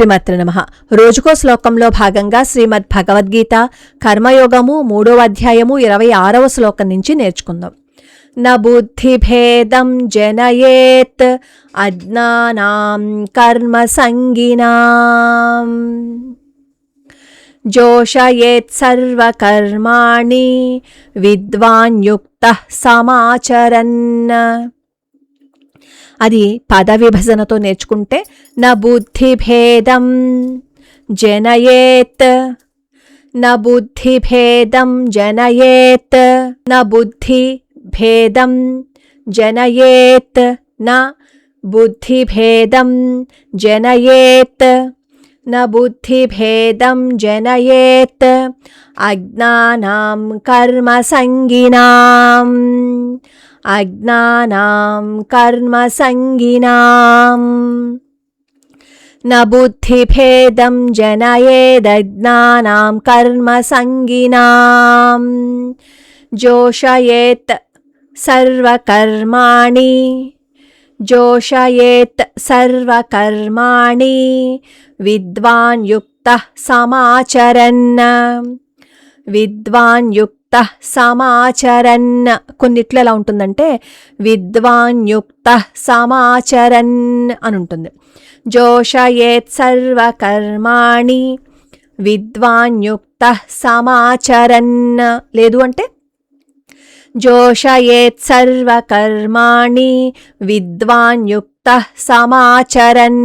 శ్రీమత్రి నమః. రోజుకో శ్లోకంలో భాగంగా శ్రీమద్ భగవద్గీత కర్మయోగము 3వ అధ్యాయము 26వ శ్లోకం నుంచి నేర్చుకుందాం. న బుద్ధిభేదం జనయేత్ అజ్ఞానాం కర్మ సంగినాం జోషయేత్ సర్వకర్మాణి విద్వాన్ యుక్తః సమాచరన్. అది పద విభజనతో నేర్చుకుంటే న బుద్ధిభేదం జనయేత్, న బుద్ధిభేదం జనయేత్, న బుద్ధిభేదం జనయేత్, న బుద్ధిభేదం జనయేత్, న బుద్ధిభేదం జనయేత్ అజ్ఞానాం కర్మ సంగినాం, అజ్ఞానాం కర్మ సంగినాం. న బుద్ధిభేదం జనయేదజ్ఞానాం కర్మ సంగినాం జోషయేత్ సర్వకర్మాణి, జోషయేత్ సర్వకర్మాణి విద్వాన్ యుక్తః సమాచరన్, విద్వాన్ యుక్తః సమాచరన్. కొన్నిట్లో ఎలా ఉంటుందంటే విద్వాన్ యుక్తః సమాచరన్ అని ఉంటుంది. జోషయేత్ సర్వకర్మాణి విద్వాన్ యుక్తః సమాచరన్. లేదు అంటే జోషయేత్ సర్వకర్మాణి విద్వాన్ యుక్తః సమాచరన్.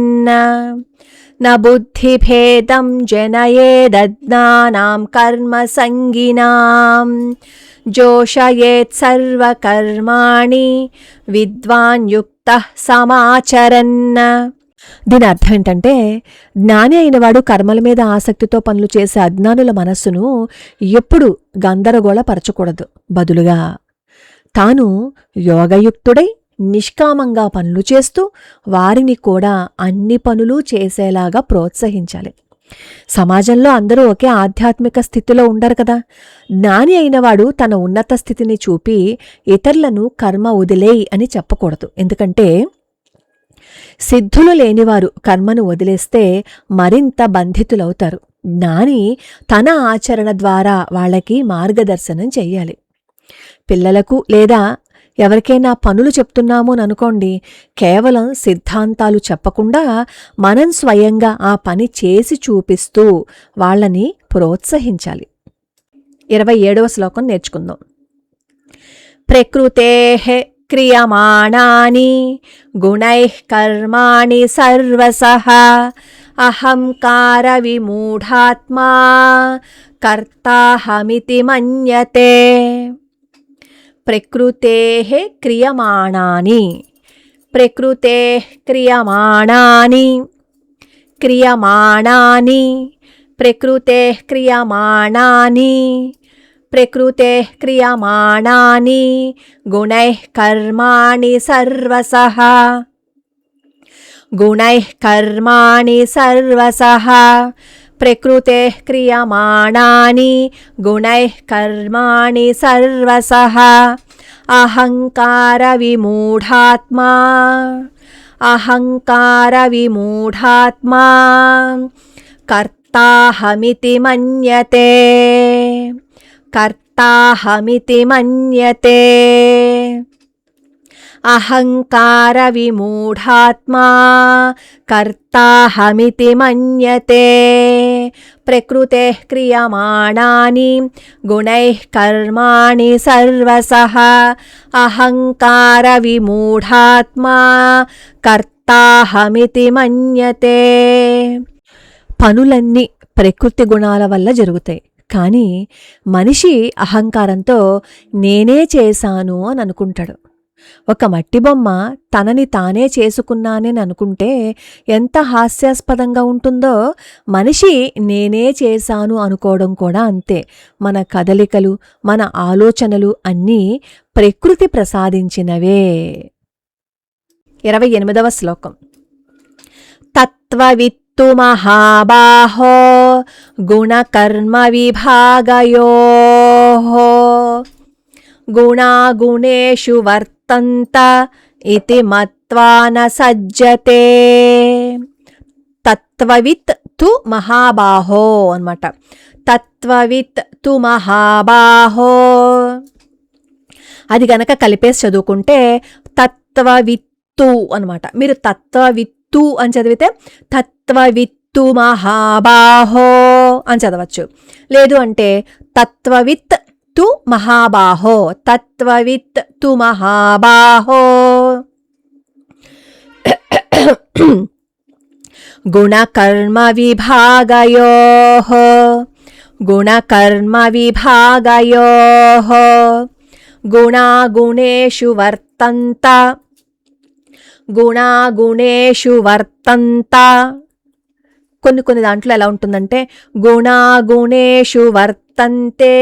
న బుద్ధిభేదం జనయేదజ్ఞానాం కర్మ సంగినాం జోషయేత్ సర్వకర్మాణి విద్వాన్ యుక్తః సమాచరన్. దీని అర్థం ఏంటంటే జ్ఞాని అయినవాడు కర్మల మీద ఆసక్తితో పనులు చేసే అజ్ఞానుల మనస్సును ఎప్పుడు గందరగోళపరచకూడదు. బదులుగా తాను యోగయుక్తుడై నిష్కామంగా పనులు చేస్తూ వారిని కూడా అన్ని పనులు చేసేలాగా ప్రోత్సహించాలి. సమాజంలో అందరూ ఒకే ఆధ్యాత్మిక స్థితిలో ఉండరు కదా. జ్ఞాని అయినవాడు తన ఉన్నత స్థితిని చూపి ఇతరులను కర్మ వదిలేయి అని చెప్పకూడదు. ఎందుకంటే సిద్ధులు లేనివారు కర్మను వదిలేస్తే మరింత బంధితులవుతారు. జ్ఞాని తన ఆచరణ ద్వారా వాళ్ళకి మార్గదర్శనం చెయ్యాలి. పిల్లలకు లేదా ఎవరికైనా పనులు చెప్తున్నాము అని అనుకోండి, కేవలం సిద్ధాంతాలు చెప్పకుండా మనం స్వయంగా ఆ పని చేసి చూపిస్తూ వాళ్ళని ప్రోత్సహించాలి. 27వ శ్లోకం నేర్చుకుందాం. ప్రకృతేః క్రియమాణాని గుణైః కర్మాణి సర్వశః అహంకార విమూఢాత్మా కర్తాహమితి మన్యతే. ప్రకృతేః క్రియమాణాని, ప్రకృతేః క్రియమాణాని, క్రియమాణాని, ప్రకృతేః క్రియమాణాని, ప్రకృతేః క్రియమాణాని గుణైః కర్మాణి సర్వశః, గుణైః కర్మాణి సర్వశః. ప్రకృతేః క్రియమాణాని గుణైః కర్మాణి సర్వశః అహంకార విమూఢాత్మా, అహంకార విమూఢాత్మా కర్తాహమితి మన్యతే, కర్తాహమితి మన్యతే. అహంకార విమూఢాత్మా కర్తాహమితి మన్యతే. ప్రకృతేః క్రియమాణాని గుణైః కర్మాణి సర్వశః అహంకార విమూఢాత్మా కర్తాహమితి మన్యతే. పనులన్నీ ప్రకృతి గుణాల వల్ల జరుగుతాయి. కానీ మనిషి అహంకారంతో నేనే చేశాను అని అనుకుంటాడు. ఒక మట్టి బొమ్మ తనని తానే చేసుకున్నానని అనుకుంటే ఎంత హాస్యాస్పదంగా ఉంటుందో, మనిషి నేనే చేశాను అనుకోవడం కూడా అంతే. మన కదలికలు, మన ఆలోచనలు అన్నీ ప్రకృతి ప్రసాదించినవే. 28వ శ్లోకం. తత్వవిత్తు మహాబాహో గుణకర్మ విభాగయోః గుణాగుణేషు వర్తంత ఇతి మత్వా న సజ్జతే. తత్వవిత్ తు మహాబాహో అన్నమాట. తత్వవిత్ తు మహాబాహో. అది గనక కలిపేసి చదువుకుంటే తత్వవిత్తు అనమాట. మీరు తత్వవిత్తు అని చదివితే తత్వవిత్తు మహాబాహో అని చదవచ్చు. లేదు అంటే తత్వవిత్ తు మహాబాహో, తత్వవిత్ తు మహాబాహో. గుణకర్మ విభాగయోః, గుణకర్మ విభాగయోః. గుణాగుణేషు వర్తంత, గుణాగుణేషు వర్తంత. కొన్ని దాంట్లో ఎలా ఉంటుందంటే గుణాగుణేషు వర్తంతే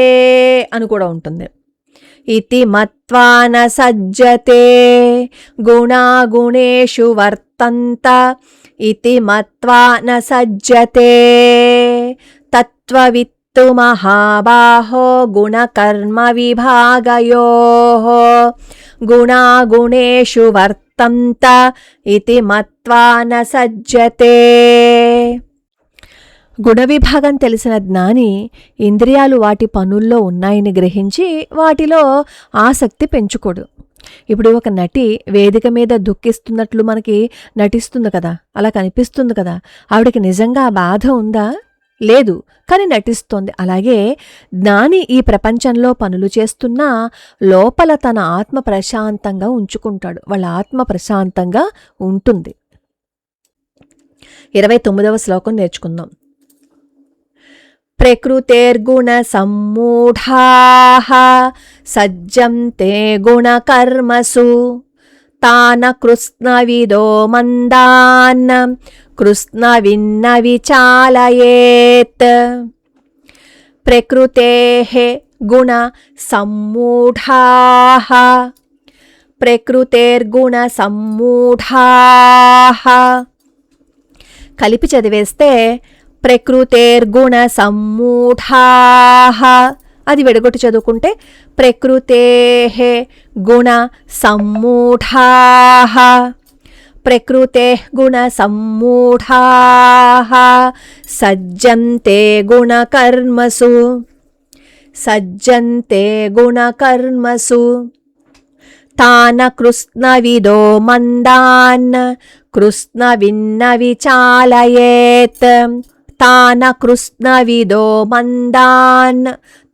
అని కూడా ఉంటుంది. ఇతి మత్వా న సజ్జతే, గుణాగుణేషు వర్తంత ఇతి మత్వా న సజ్జతే. తత్వవిత్తు మహాబాహో గుణకర్మ విభాగయోః, గుణాగుణేషు వర్తంత ఇతి మత్వా న సజ్జతే. గుణ విభాగం తెలిసిన జ్ఞాని ఇంద్రియాలు వాటి పనుల్లో ఉన్నాయని గ్రహించి వాటిలో ఆసక్తి పెంచుకోడు. ఇప్పుడు ఒక నటి వేదిక మీద దుఃఖిస్తున్నట్లు మనకి నటిస్తుంది కదా, అలా కనిపిస్తుంది కదా. ఆవిడకి నిజంగా బాధ ఉందా? లేదు, కానీ నటిస్తోంది. అలాగే జ్ఞాని ఈ ప్రపంచంలో పనులు చేస్తున్నా లోపల తన ఆత్మ ప్రశాంతంగా ఉంచుకుంటాడు. వాళ్ళ ఆత్మ ప్రశాంతంగా ఉంటుంది. 29వ శ్లోకం నేర్చుకుందాం. ప్రకృతేర్గుణ సమ్మూఢాః సజ్జంతే గుణకర్మసు తాన కృష్ణవిదో మందాన్ కృష్ణవిన్న విచాలయేత్. ప్రకృతేః గుణ సమ్మూఢాః, ప్రకృతేర్గుణ సమ్మూఢాః. కలిపి చదివేస్తే ప్రకృతేర్గుణ సమ్మూఢాః. అది విడగొట్టి చదువుకుంటే ప్రకృతేః గుణ సమ్మూఢాః, ప్రకృతేః గుణ సమ్మూఢాః సజ్జంతే గుణకర్మసు, సజ్జంతే గుణకర్మసు. తాన కృష్ణవిదో మందాన్ కృష్ణవిన్న విచాలయేత్. తాన కృష్ణవిదో మందాన్,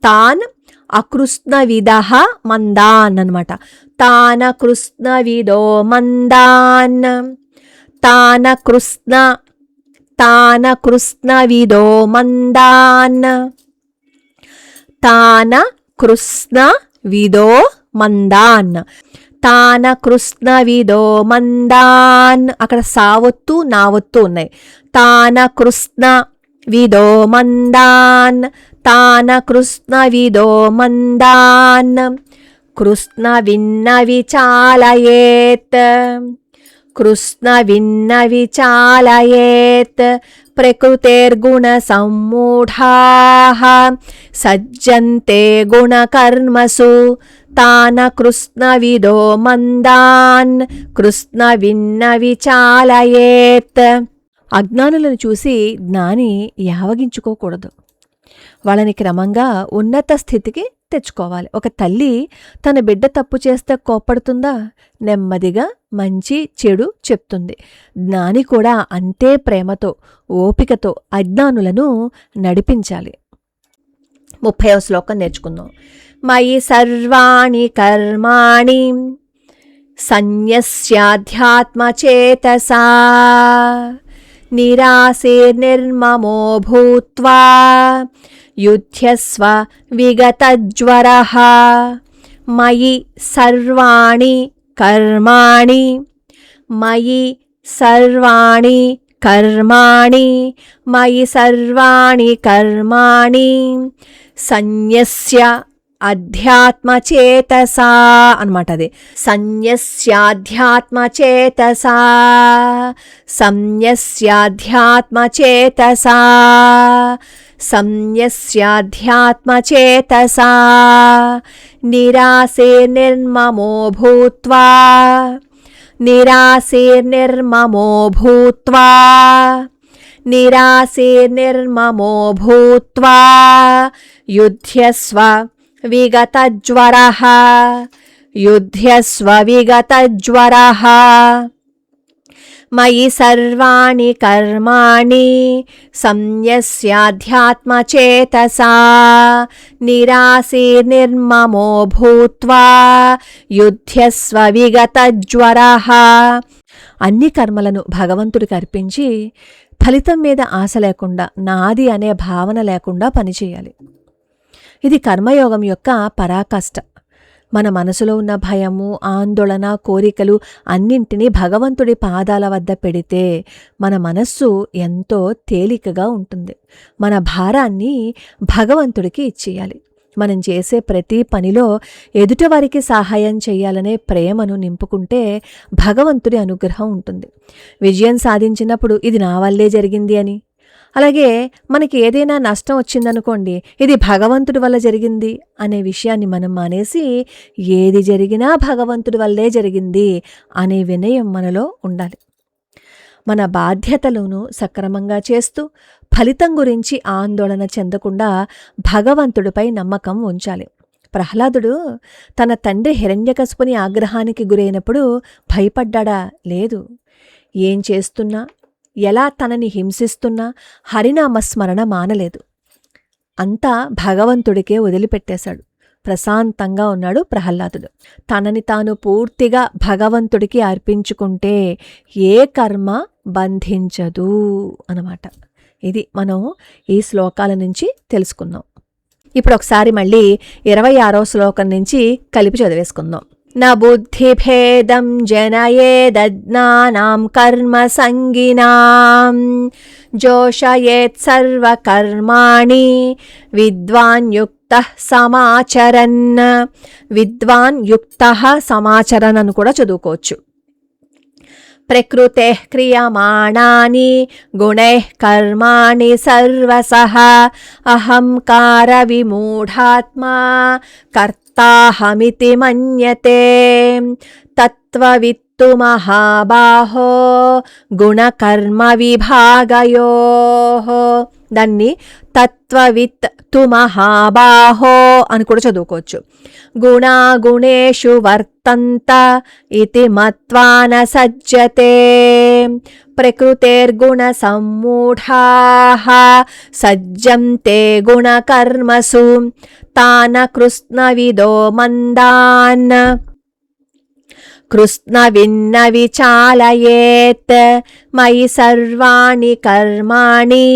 తాన్ అకృష్ణవిదః మందాన్ అన్నమాట. తాన కృష్ణవిదో మందాన్, తాన కృష్ణవిదో మందాన్, తాన కృష్ణవిదో మందాన్, తాన కృష్ణవిదో మందాన్. అక్కడ సావొత్తు నావొత్తు ఉన్నాయి. తాన కృష్ణవిదో మందాన్, తాన కృష్ణవిదో మందాన్ కృష్ణవిన్న విచాలయేత్, కృష్ణవిన్న విచాలయేత్. ప్రకృతేర్గుణ సమ్మూఢాః సజ్జంతే గుణకర్మసు తాన కృష్ణవిదో మందాన్ కృష్ణవిన్న విచాలయేత్. అజ్ఞానులను చూసి జ్ఞాని యావగించుకోకూడదు. వాళ్ళని క్రమంగా ఉన్నత స్థితికి తెచ్చుకోవాలి. ఒక తల్లి తన బిడ్డ తప్పు చేస్తే కోప్పడుతుందా? నెమ్మదిగా మంచి చెడు చెప్తుంది. జ్ఞాని కూడా అంతే ప్రేమతో ఓపికతో అజ్ఞానులను నడిపించాలి. 30వ శ్లోకం నేర్చుకుందాం. మయి సర్వాణి కర్మాణి సన్యస్యాధ్యాత్మచేతసా నిరాశేర్నిర్మమో భూత్వా యుధ్యస్వ విగతజ్వరః. మయి సర్వాణి కర్మాణి, మయి సర్వాణి కర్మాణి, మయి సర్వాణి కర్మాణి సన్యస్య అధ్యాత్మచేతసా అన్నమాట. అది సన్యస్యాధ్యాత్మచేతసా, సంయస్యాధ్యాత్మచేతసా, సంయస్యాధ్యాత్మచేతసా నిరాశేర్నిర్మమో భూత్వా, నిరాశేర్నిర్మమో భూత్వా నిరాశీర్నిర్మమో భూత్వా యుధ్యస్వ విగతజ్వరః యుధ్యస్వ విగతజ్వరః మయి సర్వాణి కర్మాణి సంయస్యాధ్యాత్మచేతసా నిరాశీర్నిర్మమో భూత్వా యుధ్యస్వ విగతజ్వరః. అన్ని కర్మలను భగవంతుడికి అర్పించి ఫలితం మీద ఆశ లేకుండా, నాది అనే భావన లేకుండా పనిచేయాలి. ఇది కర్మయోగం యొక్క పరాకాష్ట. మన మనసులో ఉన్న భయము, ఆందోళన, కోరికలు అన్నింటినీ భగవంతుడి పాదాల వద్ద పెడితే మన మనస్సు ఎంతో తేలికగా ఉంటుంది. మన భారాన్ని భగవంతుడికి ఇచ్చేయాలి. మనం చేసే ప్రతి పనిలో ఎదుటివారికి సహాయం చేయాలనే ప్రేమను నింపుకుంటే భగవంతుడి అనుగ్రహం ఉంటుంది. విజయం సాధించినప్పుడు ఇది నా వల్లే జరిగింది అని, అలాగే మనకి ఏదైనా నష్టం వచ్చిందనుకోండి, ఇది భగవంతుడి వల్ల జరిగింది అనే విషయాన్ని మనం మానేసి ఏది జరిగినా భగవంతుడి వల్లే జరిగింది అనే వినయం మనలో ఉండాలి. మన బాధ్యతలను సక్రమంగా చేస్తూ ఫలితం గురించి ఆందోళన చెందకుండా భగవంతుడిపై నమ్మకం ఉంచాలి. ప్రహ్లాదుడు తన తండ్రి హిరణ్యకశిపుని ఆగ్రహానికి గురైనప్పుడు భయపడ్డా? లేదు. ఏం చేస్తున్నా, ఎలా తనని హింసిస్తున్నా హరినామస్మరణ మానలేదు. అంతా భగవంతుడికే వదిలిపెట్టేశాడు. ప్రశాంతంగా ఉన్నాడు ప్రహ్లాదుడు. తనని తాను పూర్తిగా భగవంతుడికి అర్పించుకుంటే ఏ కర్మ బంధించదు అన్నమాట. ఇది మనం ఈ శ్లోకాల నుంచి తెలుసుకున్నాం. ఇప్పుడు ఒకసారి మళ్ళీ 26వ శ్లోకం నుంచి కలిపి చదివేసుకుందాం. న బుద్ధిభేదం జనయేదజ్ఞానాం కర్మ సంగినాం జోషయేత్ సర్వకర్మాణి విద్వాన్ యుక్తః సమాచరన్. విద్వాన్ యుక్తః సమాచరన్ అని కూడా చదువుకోవచ్చు. ప్రకృతే క్రియమాణాని గుణైః కర్మాణి సర్వసః అహంకార విమూఢాత్మా కర్తాహమితి మన్యతే. తత్వవిత్తు మహాబాహో గుణకర్మ విభాగయోః. దాన్ని తత్వవిత్ తు మహాబాహో అని కూడా చదువుకోవచ్చు. గుణాగుణేషు వర్తంత ఇతి మత్వా న సజ్జతే. ప్రకృతేర్గుణ సమ్మూఢాః సజ్జంతే గుణకర్మసు తాన కృష్ణవిదో మందాన్ కృష్ణవిన్న విచాలయేత్. మయి సర్వాణి కర్మాణి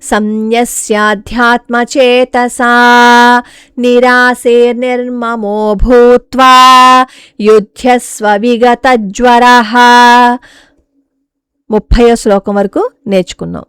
సంయస్యాధ్యాత్మచేతసా నిరాశీర్నిర్మమో భూత్వా యుధ్యస్వ విగతజ్వరః. 30వ శ్లోకం వరకు నేర్చుకున్నాం.